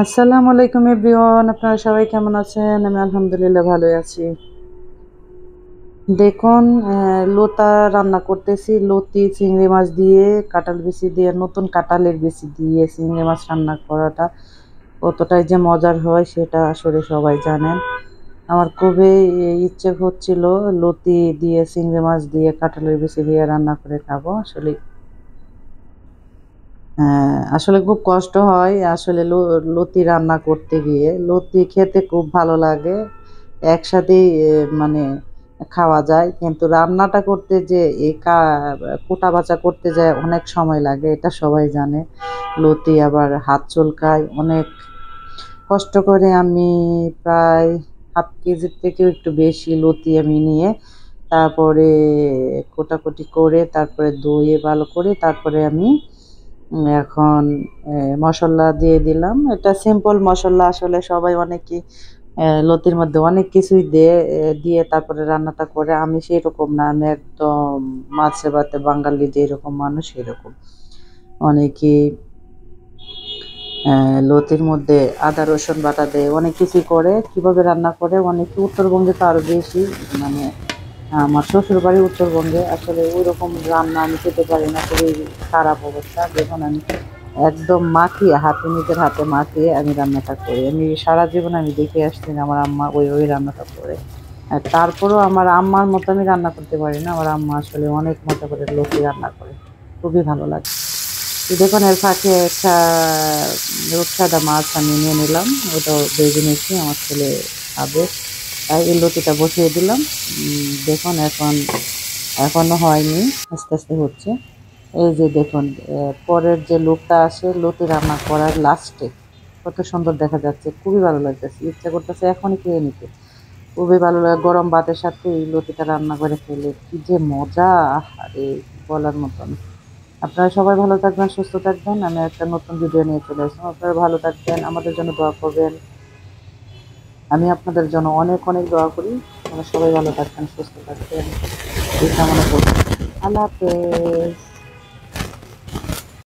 আসসালামু আলাইকুম এভরিওয়ান, আপনারা সবাই কেমন আছেন? আমি আলহামদুলিল্লাহ ভালোই আছি। দেখুন, লতা রান্না করতেছি। লতি চিংড়ি মাছ দিয়ে, কাঁঠাল বিচি দিয়ে, নতুন কাঁঠালের বিচি দিয়ে চিংড়ি মাছ রান্না করাটা কতটাই যে মজার হয় সেটা আসলে সবাই জানেন। আমার খুবই ইচ্ছে হচ্ছিল লতি দিয়ে, চিংড়ি মাছ দিয়ে, কাঁঠালের বিচি দিয়ে রান্না করে খাবো। আসলে খুব কষ্ট হয় আসলে লতি রান্না করতে গিয়ে। লতি খেতে খুব ভালো লাগে, একসাথেই মানে খাওয়া যায়, কিন্তু রান্নাটা করতে যে কোটা বাছা করতে যায় অনেক সময় লাগে, এটা সবাই জানে। লতি আবার হাত চুলকায় অনেক। কষ্ট করে আমি প্রায় 1/2 কেজির থেকেও একটু বেশি লতি আমি নিয়ে তারপরে কোটাকুটি করে, তারপরে ধুয়ে ভালো করে, তারপরে আমি এখন মশলা দিয়ে দিলাম। এটা সিম্পল মশলা, আসলে সবাই অনেকেই লতির মধ্যে অনেক কিছুই দিয়ে তারপরে রান্নাটা করে। আমি সেই রকম না, আমি একদম মাছে ভাতে বাঙালি যেরকম মানুষ সেরকম। অনেকে লতির মধ্যে আদা রসুন বাটা দেয়, অনেক কিছুই করে, কিভাবে রান্না করে অনেকে। উত্তরবঙ্গে তো আরো বেশি, মানে আমার শ্বশুর বাড়ি উত্তরবঙ্গে। আসলে ওই রকম রান্না আমি খেতে পারি না, খুবই খারাপ অবস্থা। দেখুন, আমি একদম মাখিয়ে হাতে, নিজের হাতে মাখিয়ে আমি রান্নাটা করি। আমি সারা জীবন আমি দেখে আসছি যে আমার আম্মা ওই রান্নাটা করে। আর তারপরেও আমার আম্মার মতো আমি রান্না করতে পারি না। আমার আম্মা আসলে অনেক মতো করে লতি রান্না করে, খুবই ভালো লাগে। তো দেখুন, এর ফাঁকে একটা রূপসাদা মাছ আমি নিয়ে নিলাম, ওটাও ভেজে নিচ্ছি, আমার ছেলে খাবে, তাই এই লতিটা বসিয়ে দিলাম। দেখুন, এখনো হয়নি, আস্তে আস্তে হচ্ছে। এই যে দেখুন, পরের যে লুকটা আসে লতি রান্না করার লাস্টে, কত সুন্দর দেখা যাচ্ছে, খুবই ভালো লাগতেছে, ইচ্ছা করতেছে এখনই খেয়ে নিতে। খুবই ভালো লাগে গরম ভাতের সাথে এই লতিটা রান্না করে খেলে, কি যে মজা! আরে বলার মতন। আপনারা সবাই ভালো থাকবেন, সুস্থ থাকবেন। আমি একটা নতুন ভিডিও নিয়ে চলে আসলাম। আপনারা ভালো থাকবেন, আমাদের জন্য দোয়া করবেন। আমি আপনাদের জন্য অনেক অনেক দোয়া করি। আপনারা সবাই ভালো থাকবেন, সুস্থ থাকবেন, এই কামনা করছি। আল্লাহ হাফেজ।